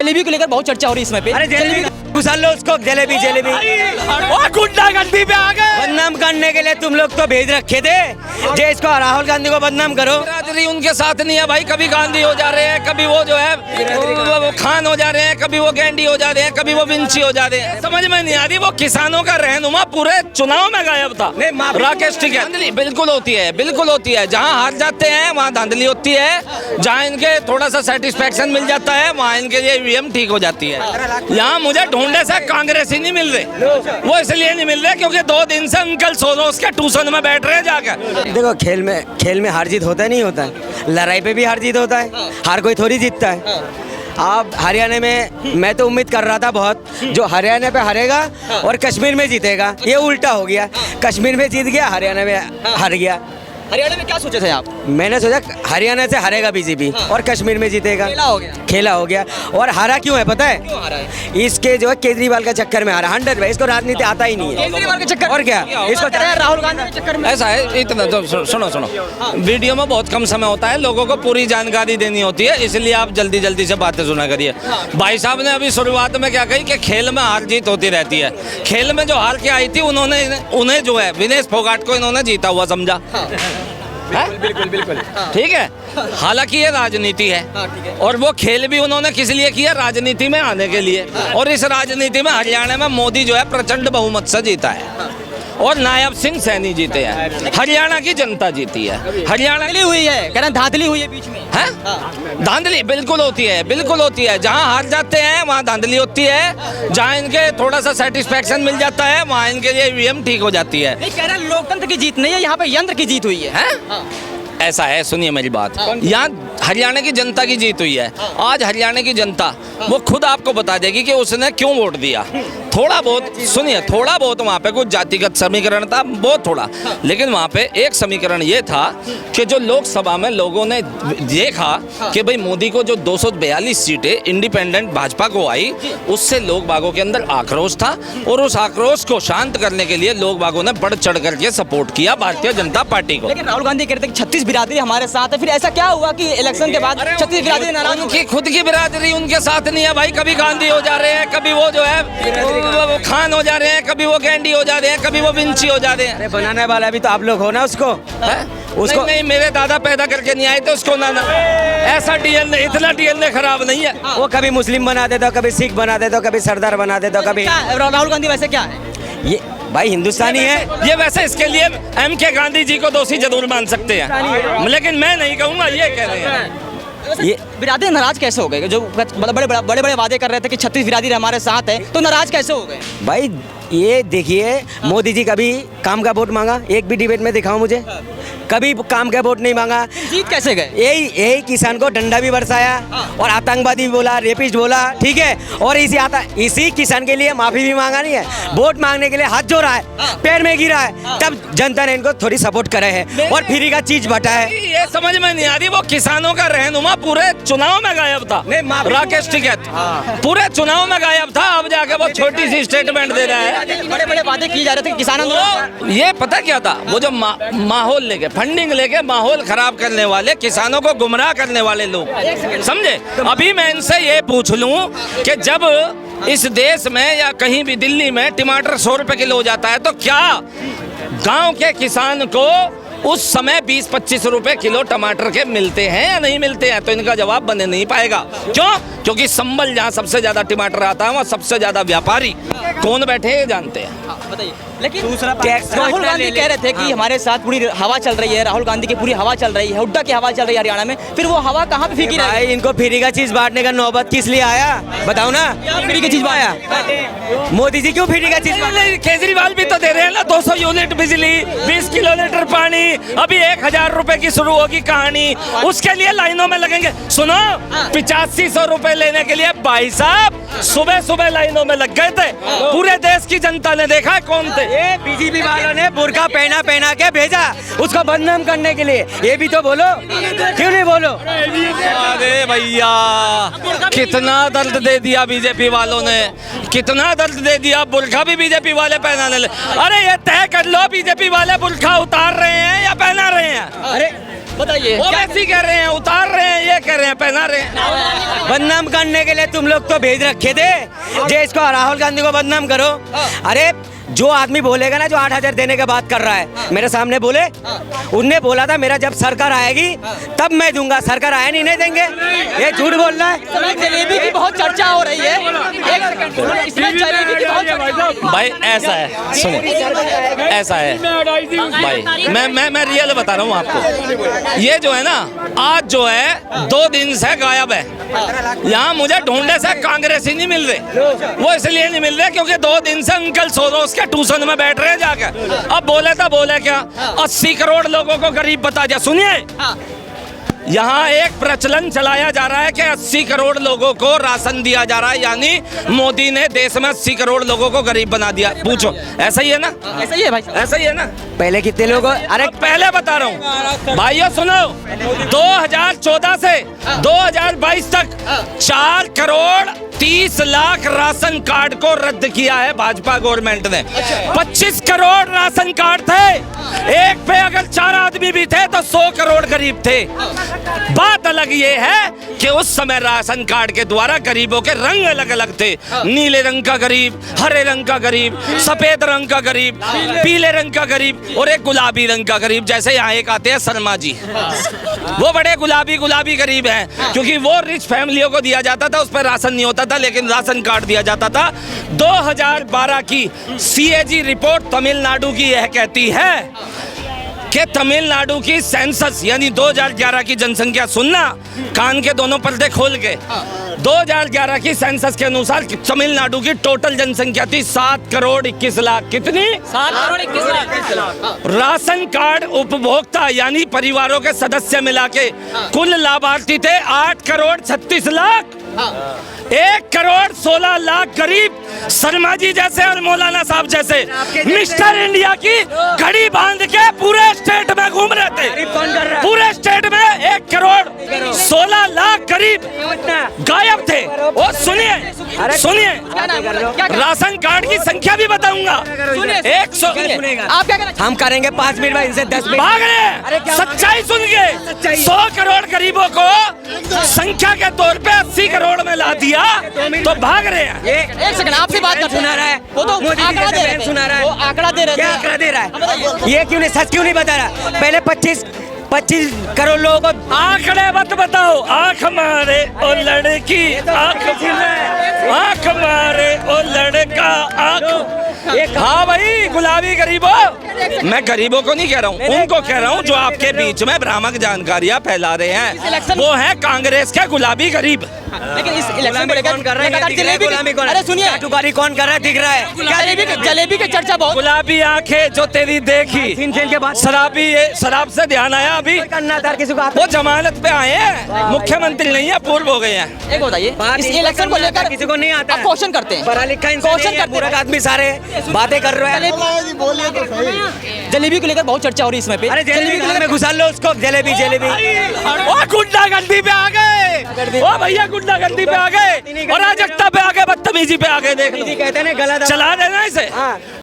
जलेबी को लेकर बहुत चर्चा हो रही है इसमें पे। अरे जलेबी घुसाल लो उसको, जलेबी जलेबी गुंडागर्दी पे आ गए। बदनाम करने के लिए तुम लोग तो भेज रखे थे जे इसको राहुल गांधी को बदनाम करो। बिरादरी उनके साथ नहीं है भाई, कभी गांधी हो जा रहे हैं, कभी वो जो है वो खान हो जा रहे हैं, कभी वो गैंडी हो जा रहे हैं, कभी वो विंची हो जा रहे हैं। समझ में नहीं आ रही। वो किसानों का रहनुमा पूरे चुनाव में गायब था राकेश टिकैत। धांधली बिल्कुल होती है, बिल्कुल होती है। जहाँ हार जाते हैं वहाँ धांधली होती है, जहाँ इनके थोड़ा सा सेटिस्फेक्शन मिल जाता है वहाँ इनके लिए ईवीएम ठीक हो जाती है। यहाँ मुझे ढूंढे से कांग्रेस ही नहीं मिल रहे, वो इसलिए नहीं मिल रहे क्योंकि 2 दिन से अंकल सोरोस के ट्यूशन में बैठ रहे हैं जाकर। देखो खेल में हार जीत होता है, नहीं होता है। लड़ाई पे भी हार जीत होता है, हार कोई थोड़ी जीतता है। आप हरियाणा में मैं तो उम्मीद कर रहा था बहुत, जो हरियाणा पे हारेगा और कश्मीर में जीतेगा, ये उल्टा हो गया। कश्मीर में जीत गया, हरियाणा में हार गया। हरियाणा में क्या सोचे थे आप? मैंने सोचा हरियाणा से हारेगा बीजेपी और कश्मीर में जीतेगा। खेला हो गया। और हारा क्यों है पता है? क्यों हारा है? इसके जो है केजरीवाल का चक्कर में हारा। 100 इसको राजनीति आता ही नहीं है। केजरीवाल के चक्कर और क्या इसको राहुल गांधी के चक्कर में ऐसा है। इतना तो सुनो वीडियो में बहुत कम समय होता है, लोगों को पूरी जानकारी देनी होती है, इसलिए आप जल्दी जल्दी से बातें सुना करिए। भाई साहब ने अभी शुरुआत में क्या कही कि खेल में हार जीत होती रहती है। खेल में जो हार के आई थी उन्हें जो है विनेश फोगाट को इन्होंने जीता हुआ समझा। बिल्कुल ठीक है। हालांकि ये राजनीति है और वो खेल भी उन्होंने किस लिए किया? राजनीति में आने के लिए। और इस राजनीति में हरियाणा में मोदी जो है प्रचंड बहुमत से जीता है और नायब सिंह सैनी जीते हैं। हरियाणा की जनता जीती है। हरियाणा हुई है, कह रहे धांधली हुई है बीच में। है धांधली बिल्कुल होती है, बिल्कुल होती है। जहाँ हार जाते हैं वहाँ धांधली होती है, जहाँ इनके थोड़ा सा सेटिस्फेक्शन मिल जाता है वहाँ इनके लिए ईवीएम ठीक हो जाती है। नहीं, कह रहे हैं लोकतंत्र की जीत नहीं है, यहाँ पे यंत्र की जीत हुई है। ऐसा है, सुनिए मेरी बात। यहाँ हरियाणा की जनता की जीत हुई है। आज हरियाणा की जनता वो खुद आपको बता देगी कि उसने क्यों वोट दिया। थोड़ा बहुत सुनिए, थोड़ा बहुत वहाँ पे कुछ जातिगत समीकरण था, बहुत थोड़ा, लेकिन वहाँ पे एक समीकरण ये था कि जो लोकसभा में लोगों ने देखा कि भाई मोदी को जो 242 सीटें इंडिपेंडेंट भाजपा को आई, उससे लोग बागों के अंदर आक्रोश था और उस आक्रोश को शांत करने के लिए लोग बागों ने बढ़ चढ़ करके सपोर्ट किया भारतीय जनता पार्टी को। लेकिन राहुल गांधी कहते हैं कि 36 बिरादरी हमारे साथ है, फिर ऐसा क्या हुआ कि इलेक्शन के बाद 36 बिरादरी नाराज? उनकी खुद की बिरादरी उनके साथ नहीं है भाई। कभी गांधी हो जा रहे हैं, कभी वो जो है वो खान हो जा रहे हैं, कभी वो गैंडी हो जा रहे हैं, कभी वो विंची हो जा रहे हैं। बनाने वाला भी तो आप लोग हो ना उसको। उसको नहीं, मेरे दादा पैदा करके नहीं आए थे उसको ना ऐसा डीएनए, इतना डीएनए खराब नहीं है। वो कभी मुस्लिम बना देता, कभी सिख बना देता, कभी सरदार बना देता, कभी। राहुल गांधी वैसे क्या है? ये भाई हिंदुस्तानी है। ये वैसे इसके लिए M.K. गांधी जी को दोषी जरूर मान सकते हैं, लेकिन मैं नहीं कहूँगा, ये कह रहे हैं। ये बिरादरी नाराज कैसे हो गए? जो बड़े बड़े वादे कर रहे थे कि 36 बिरादरी हमारे साथ है, तो नाराज कैसे हो गए? भाई ये देखिए, मोदी जी कभी काम का वोट मांगा? एक भी डिबेट में दिखाओ मुझे, कभी काम का वोट नहीं मांगा। जीत कैसे गए? यही किसान को डंडा भी बरसाया और आतंकवादी बोला, रेपिस्ट बोला, ठीक है। और इसी किसान के लिए माफी भी मांगा नहीं है, वोट मांगने के लिए हाथ जोड़ा है, पैर में गिरा है, तब जनता ने इनको थोड़ी सपोर्ट करे है और फ्री का चीज बटा है। ये समझ में नहीं आ रही। वो किसानों का रहनुमा पूरे चुनाव में गायब था, राकेश टिकैत पूरे चुनाव में गायब था। अब जाके वो छोटी सी स्टेटमेंट दे रहा है। बड़े बड़े वादे किए जा रहे थे किसानों। ये पता क्या था? वो जो माहौल लेके, फंडिंग लेके माहौल खराब करने वाले, किसानों को गुमराह करने वाले लोग, समझे? अभी मैं इनसे ये पूछ लूं कि जब इस देश में या कहीं भी दिल्ली में टमाटर 100 रुपए किलो हो जाता है, तो क्या गांव के किसान को उस समय 20-25 रुपए किलो टमाटर के मिलते हैं या नहीं मिलते हैं? तो इनका जवाब बने नहीं पाएगा। क्यों? क्योंकि संबल जहाँ सबसे ज्यादा टमाटर आता है वहाँ सबसे ज्यादा व्यापारी कौन बैठे हैं जानते हैं। बताइए। लेकिन राहुल गांधी कह रहे थे कि हमारे साथ पूरी हवा चल रही है, राहुल गांधी की पूरी हवा चल रही है, हुड्डा की हवा चल रही है हरियाणा में, फिर वो हवा कहाँ पे फीकी रही? इनको फ्री का चीज बांटने का नौबत किस लिए आया बताओ ना? फ्री की चीज आया, मोदी जी क्यों फ्री का चीज? केजरीवाल भी तो दे रहे हैं ना, 200 यूनिट बिजली, 20 किलो लीटर पानी, अभी 1000 रुपए की शुरू होगी कहानी, उसके लिए लाइनों में लगेंगे। सुनो, 8500 रुपए लेने के लिए भाई साहब सुबह सुबह लाइनों में लग गए थे। पूरे देश की जनता ने देखा है कौन थे। ये बीजेपी वालों ने बुर्का पहना के भेजा उसको बदनाम करने के लिए। ये भी तो बोलो, क्यों नहीं बोलो? अरे भैया, कितना दर्द दे दिया बीजेपी वालों ने, कितना दर्द दे दिया। बुर्का भी बीजेपी वाले पहनाने लगे। अरे ये तय कर लो, बीजेपी वाले बुर्का उतार रहे हैं या पहना रहे हैं? अरे बताइए वो वैसे ही कह रहे हैं, उतार रहे हैं, ये कह रहे हैं, पहना रहे हैं। बदनाम करने के लिए तुम लोग तो भेज रखे थे जे इसको राहुल गांधी को बदनाम करो। अरे जो आदमी बोलेगा ना, जो 8,000 देने की बात कर रहा है, मेरे सामने बोले, उनने बोला था मेरा जब सरकार आएगी तब मैं दूंगा, सरकार आया नहीं देंगे, ये झूठ बोल रहा है। जलेबी की बहुत चर्चा हो रही है, इसमें जलेबी की बहुत चर्चा। भाई ऐसा है, सुनिए, ऐसा है भाई, मैं रियल बता रहा हूँ आपको। ये जो है ना, आज जो है 2 दिन से गायब है। यहाँ मुझे ढूंढने से कांग्रेस ही नहीं मिल रहे। वो इसलिए नहीं मिल रहे क्योंकि 2 दिन से अंकल सोरोस के ट्यूशन में बैठ रहे हैं जाकर। अब बोले क्या 80 करोड़ लोगों को गरीब बता दिया। सुनिए, यहाँ एक प्रचलन चलाया जा रहा है कि 80 करोड़ लोगों को राशन दिया जा रहा है, यानी मोदी ने देश में 80 करोड़ लोगों को गरीब बना दिया। पूछो, ऐसा ही है ना? ऐसा ही है भाई, ऐसा ही है ना? पहले कितने लोगों, अरे पहले बता रहा हूँ भाइयों, सुनो, 2014 से 2022 तक 4 करोड़ 30 लाख राशन कार्ड को रद्द किया है भाजपा गवर्नमेंट ने। 25 करोड़ राशन कार्ड थे, एक पे अगर 4 आदमी भी थे तो 100 करोड़ गरीब थे। बात अलग ये है कि उस समय राशन कार्ड के द्वारा गरीबों के रंग अलग अलग थे। नीले रंग का गरीब, हरे रंग का गरीब, सफेद रंग का गरीब, पीले रंग का गरीब और एक गुलाबी रंग का गरीब। जैसे यहाँ एक आते हैं शर्मा जी, वो बड़े गुलाबी गरीब हैं, क्योंकि वो रिच फैमिलियों को दिया जाता था, उस पर राशन नहीं होता था, लेकिन राशन कार्ड दिया जाता था। 2012 की CAG रिपोर्ट तमिलनाडु की यह कहती है कि तमिलनाडु की सेंसस यानी 2011 की जनसंख्या, सुनना कान के दोनों पर्दे खोल के, 2011 की सेंसस के अनुसार तमिलनाडु की टोटल जनसंख्या थी 7 करोड़ 21 लाख। कितनी? 7 करोड़ 21 लाख। राशन कार्ड उपभोक्ता यानी परिवारों के सदस्य मिला के कुल लाभार्थी थे 8 करोड़ 36 लाख। 1 करोड़ 16 लाख गरीब शर्मा जी जैसे और मौलाना साहब जैसे मिस्टर इंडिया की घड़ी बांध के पूरे स्टेट में घूम रहे थे। पूरे स्टेट में 1 करोड़ 16 लाख गरीब गायब थे। और सुनिए राशन कार्ड की संख्या भी बताऊंगा। 100 आप क्या कहना? हम करेंगे 5 मिनट में, इनसे 10 मिनट भाग रहे हैं। सच्चाई सुन के 100 करोड़ गरीबों को संख्या के तौर पे 80 करोड़ में ला दिया तो भाग रहे हैं। एक सेकंड, आपसे बात कर सुना रहा है, वो तो आंकड़ा दे रहे थे। सुना रहा है, वो आंकड़ा दे रहे थे। क्या आंकड़ा दे रहा है? ये क्यों नहीं, सच क्यों नहीं बता रहा? पहले 25 करोड़ लोगों को आंकड़े मत बताओ। आंख मारे ओ लड़की, आंख मारे ओ लड़का, आंख। हाँ भाई, गुलाबी गरीबों, मैं गरीबों को नहीं कह रहा हूँ, उनको कह रहा हूँ जो आपके बीच में भ्रामक जानकारियाँ फैला रहे हैं। वो है कांग्रेस के गुलाबी गरीब। लेकिन इस इलेक्शन को लेकर लगातार जलेबी, अरे सुनिए, चाटुकारी कौन कर रहा है? दिख रहा है जलेबी की चर्चा बहुत। गुलाबी आंखें जो तेरी देखी, के बाद शराब से ध्यान आया अभी, करना था किसी को। वो जमानत पे आए हैं, मुख्यमंत्री नहीं है, पूर्व हो गए हैं। एक बताइए, इस इलेक्शन को लेकर किसी को नहीं आता, आप क्वेश्चन करते हैं, पढ़ा लिखा क्वेश्चन करते पूरा आदमी सारे बातें कर रहे हैं। जलेबी को लेकर बहुत चर्चा हो रही है इसमें पे। अरे जलेबी को में घुसा लो उसको, जलेबी। ओ गुंडागर्दी पे आ गए, ओ भैया गुंडागर्दी पे आ गए, अराजकता पे आ गए, बदतमीजी पे आ गए। देख लो, कहते हैं गलत चला देना इसे।